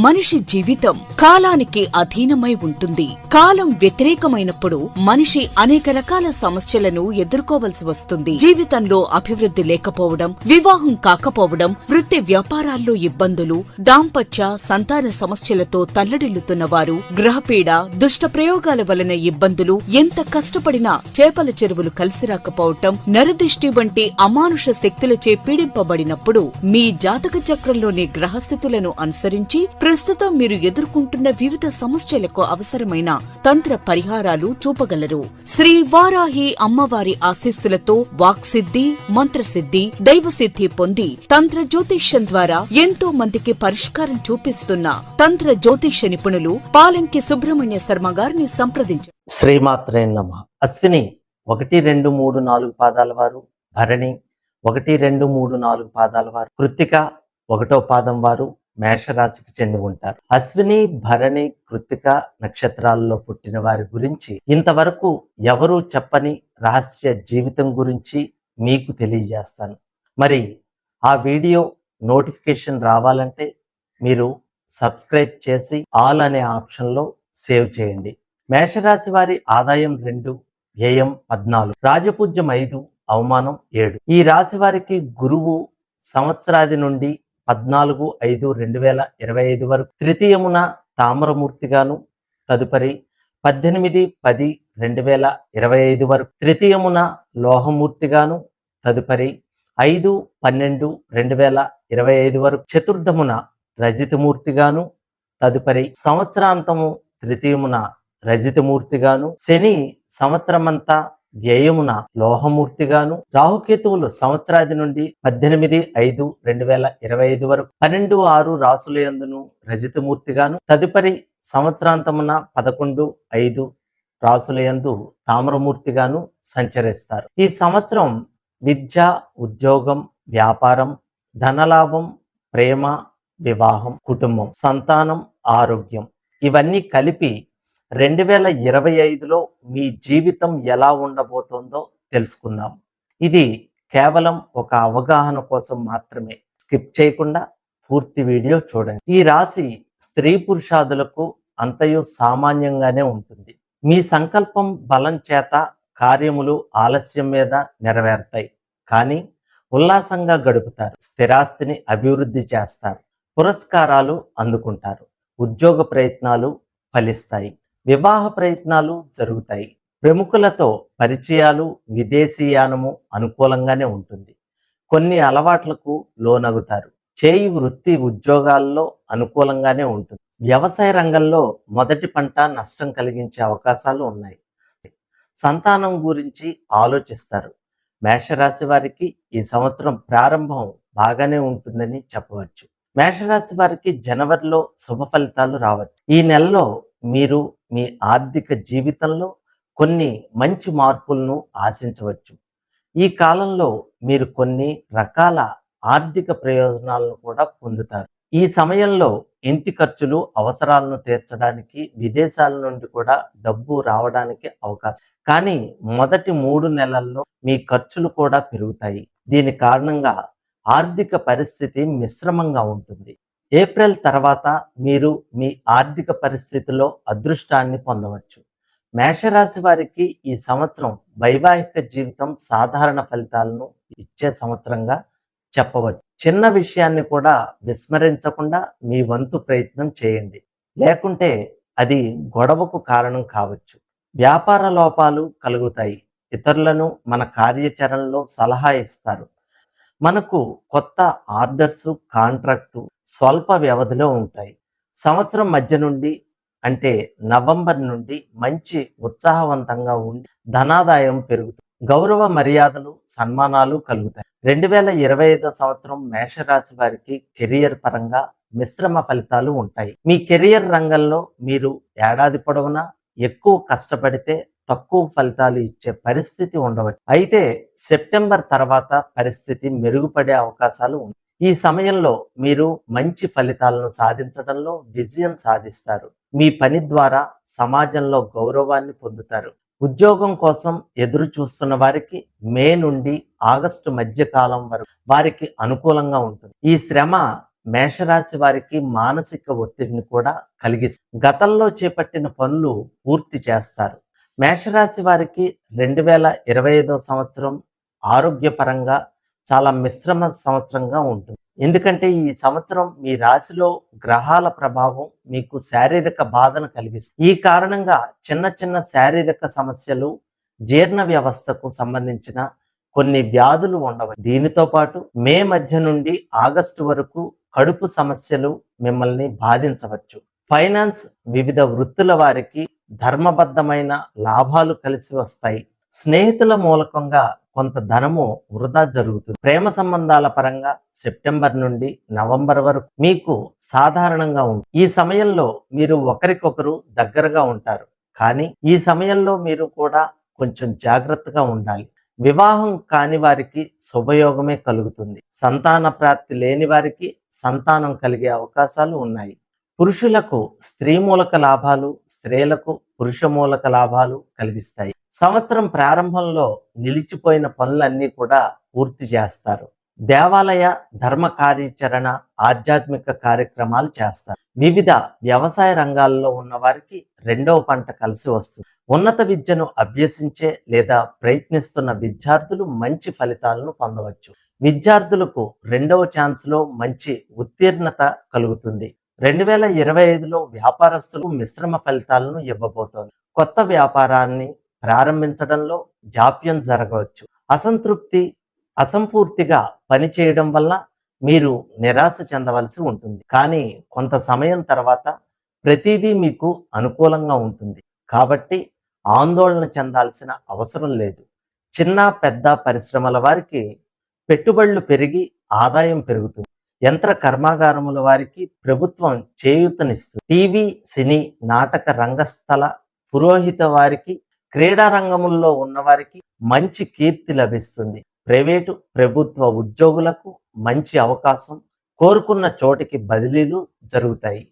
మనిషి జీవితం కాలానికి అధీనమై ఉంటుంది. కాలం వ్యతిరేకమైనప్పుడు మనిషి అనేక రకాల సమస్యలను ఎదుర్కోవలసి వస్తుంది. జీవితంలో అభివృద్ధి లేకపోవడం, వివాహం కాకపోవడం, వృత్తి వ్యాపారాల్లో ఇబ్బందులు, దాంపత్య సంతాన సమస్యలతో తల్లడిల్లుతున్న వారు, గ్రహపీడ, దుష్ట ప్రయోగాల వలన ఇబ్బందులు, ఎంత కష్టపడినా చేపల చెరువులు కలిసి రాకపోవటం, నరదిష్టి వంటి అమానుష శక్తులచే పీడింపబడినప్పుడు మీ జాతక చక్రంలోని గ్రహస్థితులను అనుసరించి ప్రస్తుతం మీరు ఎదుర్కొంటున్న వివిధ సమస్యలకు అవసరమైన తంత్ర పరిహారాలు చూపగలరు. శ్రీ వారాహి అమ్మవారి ఆశీస్సులతో వాక్సిద్ధి, మంత్రసిద్ధి, దైవసిద్ధి పొంది తంత్ర జ్యోతిష్యం ద్వారా ఎంతో మందికి పరిష్కారం చూపిస్తున్న తంత్ర జ్యోతిష్య నిపుణులు పాలంకి సుబ్రహ్మణ్య శర్మ గారిని సంప్రదించారు. శ్రీమాత్రే నమః. అశ్విని 1, 2, 3, 4 పాదాల వారు, భరణి 1, 2, 3, 4 పాదాల వారు, కృత్తిక 1వ పాదం వారు మేషరాశికి చెంది ఉంటారు. అశ్విని, భరణి, కృత్తిక నక్షత్రాల్లో పుట్టిన వారి గురించి ఇంతవరకు ఎవరూ చెప్పని రహస్య జీవితం గురించి మీకు తెలియజేస్తాను. మరి ఆ వీడియో నోటిఫికేషన్ రావాలంటే మీరు సబ్స్క్రైబ్ చేసి ఆల్ అనే ఆప్షన్లో సేవ్ చేయండి. మేషరాశి వారి ఆదాయం 2, వ్యయం 14, రాజపూజ్యం 5, అవమానం 7. ఈ రాశి వారికి గురువు సంవత్సరాది నుండి 14/5/2025 వరకు తృతీయమున తామ్రమూర్తిగాను, తదుపరి 18/10/2025 వరకు తృతీయమున లోహమూర్తిగాను, తదుపరి 5/12/2025 వరకు చతుర్థమున రజితమూర్తిగాను, తదుపరి సంవత్సరాంతము తృతీయమున రజితమూర్తిగాను, శని సంవత్సరమంతా వ్యయమున లోహమూర్తిగాను, రాహుకేతువులు సంవత్సరాది నుండి 18/5/2025 వరకు 12/6 రాసులయందును రజితమూర్తిగాను, తదుపరి సంవత్సరాంతమున 11/5 రాసులయందు తామ్రమూర్తిగాను సంచరిస్తారు. ఈ సంవత్సరం విద్య, ఉద్యోగం, వ్యాపారం, ధనలాభం, ప్రేమ, వివాహం, కుటుంబం, సంతానం, ఆరోగ్యం ఇవన్నీ కలిపి 2025లో మీ జీవితం ఎలా ఉండబోతోందో తెలుసుకుందాం. ఇది కేవలం ఒక అవగాహన కోసం మాత్రమే. స్కిప్ చేయకుండా పూర్తి వీడియో చూడండి. ఈ రాశి స్త్రీ పురుషాదులకు అంతయు సామాన్యంగానే ఉంటుంది. మీ సంకల్పం బలం చేత కార్యములు ఆలస్యం మీద నెరవేరుతాయి, కానీ ఉల్లాసంగా గడుపుతారు. స్థిరాస్తిని అభివృద్ధి చేస్తారు. పురస్కారాలు అందుకుంటారు. ఉద్యోగ ప్రయత్నాలు ఫలిస్తాయి. వివాహ ప్రయత్నాలు జరుగుతాయి. ప్రముఖులతో పరిచయాలు, విదేశీయానము అనుకూలంగానే ఉంటుంది. కొన్ని అలవాట్లకు లోనగుతారు. చేయి వృత్తి ఉద్యోగాల్లో అనుకూలంగానే ఉంటుంది. వ్యవసాయ రంగంలో మొదటి పంట నష్టం కలిగించే అవకాశాలు ఉన్నాయి. సంతానం గురించి ఆలోచిస్తారు. మేషరాశి వారికి ఈ సంవత్సరం ప్రారంభం బాగానే ఉంటుందని చెప్పవచ్చు. మేషరాశి వారికి జనవరిలో శుభ ఫలితాలు రావచ్చు. ఈ నెలలో మీరు మీ ఆర్థిక జీవితంలో కొన్ని మంచి మార్పులను ఆశించవచ్చు. ఈ కాలంలో మీరు కొన్ని రకాల ఆర్థిక ప్రయోజనాలను కూడా పొందుతారు. ఈ సమయంలో ఇంటి ఖర్చులు, అవసరాలను తీర్చడానికి విదేశాల నుండి కూడా డబ్బు రావడానికి అవకాశం. కానీ మొదటి 3 నెలల్లో మీ ఖర్చులు కూడా పెరుగుతాయి. దీని కారణంగా ఆర్థిక పరిస్థితి మిశ్రమంగా ఉంటుంది. ఏప్రిల్ తర్వాత మీరు మీ ఆర్థిక పరిస్థితిలో అదృష్టాన్ని పొందవచ్చు. మేషరాశి వారికి ఈ సంవత్సరం వైవాహిక జీవితం సాధారణ ఫలితాలను ఇచ్చే సంవత్సరంగా చెప్పవచ్చు. చిన్న విషయాన్ని కూడా విస్మరించకుండా మీ వంతు ప్రయత్నం చేయండి, లేకుంటే అది గొడవకు కారణం కావచ్చు. వ్యాపార లోపాలు కలుగుతాయి. ఇతరులను మన కార్యాచరణలో సలహా ఇస్తారు. మనకు కొత్త ఆర్డర్స్, కాంట్రాక్టు స్వల్ప వ్యవధిలో ఉంటాయి. సంవత్సరం మధ్య నుండి అంటే నవంబర్ నుండి మంచి ఉత్సాహవంతంగా ఉండి ధనాదాయం పెరుగుతుంది. గౌరవ మర్యాదలు, సన్మానాలు కలుగుతాయి. 2025 సంవత్సరం మేషరాశి వారికి కెరియర్ పరంగా మిశ్రమ ఫలితాలు ఉంటాయి. మీ కెరియర్ రంగంలో మీరు ఏడాది పొడవునా ఎక్కువ కష్టపడితే తక్కువ ఫలితాలు ఇచ్చే పరిస్థితి ఉండవచ్చు. అయితే సెప్టెంబర్ తర్వాత పరిస్థితి మెరుగుపడే అవకాశాలు ఉన్నాయి. ఈ సమయంలో మీరు మంచి ఫలితాలను సాధించడంలో విజయం సాధిస్తారు. మీ పని ద్వారా సమాజంలో గౌరవాన్ని పొందుతారు. ఉద్యోగం కోసం ఎదురు చూస్తున్న వారికి మే నుండి ఆగస్టు మధ్య కాలం వరకు వారికి అనుకూలంగా ఉంటుంది. ఈ శ్రమ మేషరాశి వారికి మానసిక ఒత్తిడిని కూడా కలిగిస్తుంది. గతంలో చేపట్టిన పనులు పూర్తి చేస్తారు. మేషరాశి వారికి 2025 సంవత్సరం ఆరోగ్యపరంగా చాలా మిశ్రమ సంవత్సరంగా ఉంటుంది. ఎందుకంటే ఈ సంవత్సరం మీ రాశిలో గ్రహాల ప్రభావం మీకు శారీరక బాధను కలిగిస్తుంది. ఈ కారణంగా చిన్న చిన్న శారీరక సమస్యలు, జీర్ణ వ్యవస్థకు సంబంధించిన కొన్ని వ్యాధులు ఉండవచ్చు. దీనితో పాటు మే మధ్య నుండి ఆగస్టు వరకు కడుపు సమస్యలు మిమ్మల్ని బాధించవచ్చు. ఫైనాన్స్, వివిధ వృత్తుల వారికి ధర్మబద్ధమైన లాభాలు కలిసి వస్తాయి. స్నేహితుల మూలకంగా కొంత ధనము వృధా జరుగుతుంది. ప్రేమ సంబంధాల పరంగా సెప్టెంబర్ నుండి నవంబర్ వరకు మీకు సాధారణంగా ఉంటుంది. ఈ సమయంలో మీరు ఒకరికొకరు దగ్గరగా ఉంటారు, కానీ ఈ సమయంలో మీరు కూడా కొంచెం జాగ్రత్తగా ఉండాలి. వివాహం కాని వారికి శుభయోగమే కలుగుతుంది. సంతాన ప్రాప్తి లేని వారికి సంతానం కలిగే అవకాశాలు ఉన్నాయి. పురుషులకు స్త్రీ మూలక లాభాలు, స్త్రీలకు పురుష మూలక లాభాలు కలిగిస్తాయి. సంవత్సరం ప్రారంభంలో నిలిచిపోయిన పనులన్నీ కూడా పూర్తి చేస్తారు. దేవాలయ ధర్మ కార్యాచరణ, ఆధ్యాత్మిక కార్యక్రమాలు చేస్తారు. వివిధ వ్యవసాయ రంగాల్లో ఉన్న వారికి రెండవ పంట కలిసి వస్తుంది. ఉన్నత విద్యను అభ్యసించే లేదా ప్రయత్నిస్తున్న విద్యార్థులు మంచి ఫలితాలను పొందవచ్చు. విద్యార్థులకు రెండవ ఛాన్స్లో మంచి ఉత్తీర్ణత కలుగుతుంది. 2025లో వ్యాపారస్తులు మిశ్రమ ఫలితాలను ఇవ్వబోతోంది. కొత్త వ్యాపారాన్ని ప్రారంభించడంలో జాప్యం జరగవచ్చు. అసంపూర్తిగా పనిచేయడం వల్ల మీరు నిరాశ చెందవలసి ఉంటుంది. కానీ కొంత సమయం తర్వాత ప్రతిదీ మీకు అనుకూలంగా ఉంటుంది. కాబట్టి ఆందోళన చెందాల్సిన అవసరం లేదు. చిన్న పెద్ద పరిశ్రమల వారికి పెట్టుబడులు పెరిగి ఆదాయం పెరుగుతుంది. యంత్ర కర్మాగారముల వారికి ప్రభుత్వం చేయూతనిస్తుంది. టీవీ, సినీ, నాటక రంగస్థల, పురోహిత వారికి, క్రీడా రంగముల్లో ఉన్నవారికి మంచి కీర్తి లభిస్తుంది. ప్రైవేటు, ప్రభుత్వ ఉద్యోగులకు మంచి అవకాశం, కోరుకున్న చోటికి బదిలీలు జరుగుతాయి.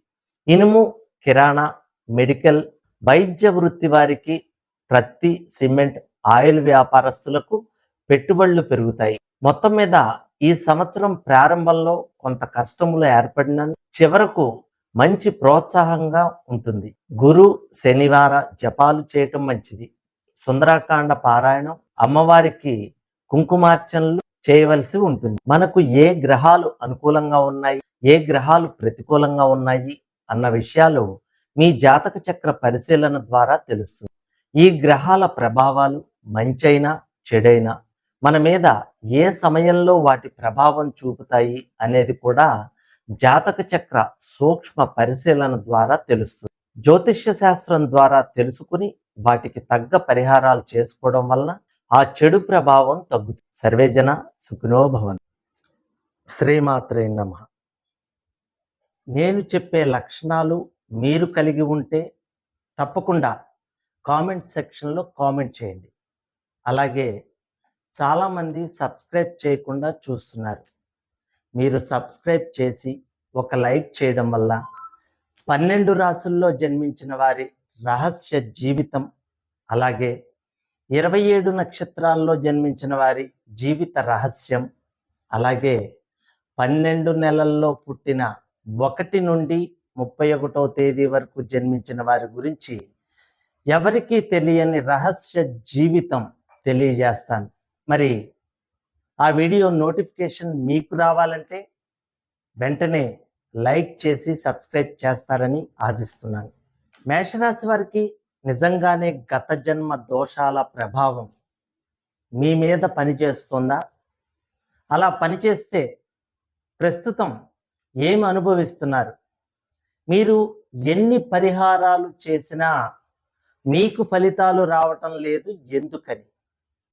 ఇనుము, కిరాణా, మెడికల్, వైద్య వృత్తి వారికి, ప్రత్తి, సిమెంట్, ఆయిల్ వ్యాపారస్తులకు పెట్టుబడులు పెరుగుతాయి. మొత్తం మీద ఈ సంవత్సరం ప్రారంభంలో కొంత కష్టములు ఏర్పడిన చివరకు మంచి ప్రోత్సాహంగా ఉంటుంది. గురు, శనివార జపాలు చేయటం మంచిది. సుందరాకాండ పారాయణం, అమ్మవారికి కుంకుమార్చనలు చేయవలసి ఉంటుంది. మనకు ఏ గ్రహాలు అనుకూలంగా ఉన్నాయి, ఏ గ్రహాలు ప్రతికూలంగా ఉన్నాయి అన్న విషయాలు మీ జాతక చక్ర పరిశీలన ద్వారా తెలుస్తుంది. ఈ గ్రహాల ప్రభావాలు మంచైనా చెడైనా మన మీద ఏ సమయంలో వాటి ప్రభావం చూపుతాయి అనేది కూడా జాతక చక్ర సూక్ష్మ పరిశీలన ద్వారా తెలుస్తుంది. జ్యోతిష్య శాస్త్రం ద్వారా తెలుసుకుని వాటికి తగ్గ పరిహారాలు చేసుకోవడం వలన ఆ చెడు ప్రభావం తగ్గుతుంది. సర్వేజన సుఖినో భవంతు. శ్రీమాత్రే నమః. నేను చెప్పే లక్షణాలు మీరు కలిగి ఉంటే తప్పకుండా కామెంట్ సెక్షన్లో కామెంట్ చేయండి. అలాగే చాలామంది సబ్స్క్రైబ్ చేయకుండా చూస్తున్నారు. మీరు సబ్స్క్రైబ్ చేసి ఒక లైక్ చేయడం వల్ల 12 రాసుల్లో జన్మించిన వారి రహస్య జీవితం, అలాగే 27 నక్షత్రాల్లో జన్మించిన వారి జీవిత రహస్యం, అలాగే 12 నెలల్లో పుట్టిన 1 నుండి 31వ తేదీ వరకు జన్మించిన వారి గురించి ఎవరికీ తెలియని రహస్య జీవితం తెలియజేస్తాను. మరి ఆ వీడియో నోటిఫికేషన్ మీకు రావాలంటే వెంటనే లైక్ చేసి సబ్స్క్రైబ్ చేస్తారని ఆశిస్తున్నాను. మేషరాశి వారికి నిజంగానే గత జన్మ దోషాల ప్రభావం మీ మీద పనిచేస్తుందా? అలా పనిచేస్తే ప్రస్తుతం ఏమి అనుభవిస్తున్నారు? మీరు ఎన్ని పరిహారాలు చేసినా మీకు ఫలితాలు రావటం లేదు, ఎందుకని?